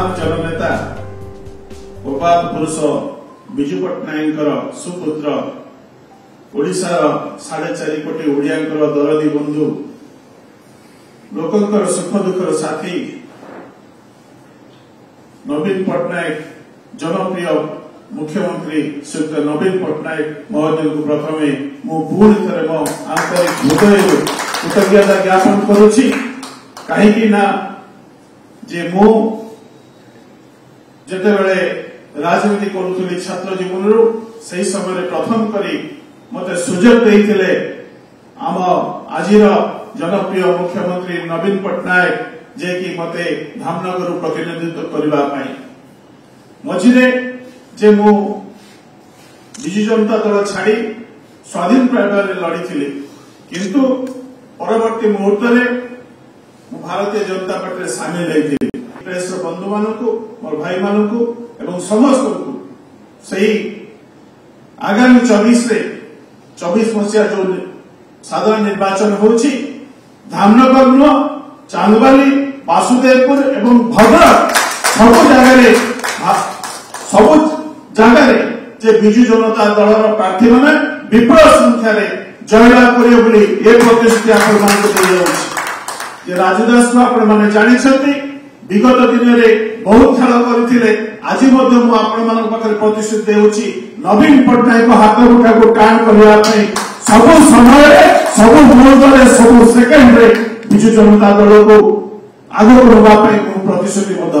महान जननेता गोपाल पुरुष विजु पट्टनायक सुपुत्र ओडिशार 4.5 कोटी ओडियांकर दरदी बंधु लोकंकर सुख दुखर साथी नवीन पट्टनायक जनप्रिय मुख्यमंत्री श्री नवीन पट्टनायक महोदय को प्रथमे पुणी थे मो आंतरिक हृदय कृतज्ञता ज्ञापन करुछि कहीं ना जे मु जेतेबेले राजनीति करुथुली छात्र जीवन रू सही समय प्रथम करी मते सुजोग देइथिले आम आजिर जनप्रिय मुख्यमंत्री नवीन पट्टनायक जे कि मते धामनगर प्रतिनिधित्व करबा पई मझिरे जे मु बिजु जनता दल छाड़ी स्वाधीन प्राइवेट लड़ी किंतु परवर्ती मुहूर्त में भारतीय जनता पार्टी सामिल होती प्रेस बंधु मानक मोर भाई मानक एवं समस्त को सही आगामी 24 मसीहा जो साधारण निर्वाचन होची धामनगर नुह चांदबाली वासुदेवपुर एवं भद्रक सब जगह जे बिजु जनता दल प्रार्थी मैंने विपुल संख्यार जयलाभ करेंगे प्रतिश्रुति आपे राजदास को आपने जानते विगत दिन में बहुत खेल करते आज पाखे प्रतिश्रुति देउछि नवीन पट्टनायक हाथ मुठा को टाण करने सब समय सब मुहूर्त सब सेकेंड बिजु जनता दल को आगे बढ़ापी प्रतिश्रुतिबद्ध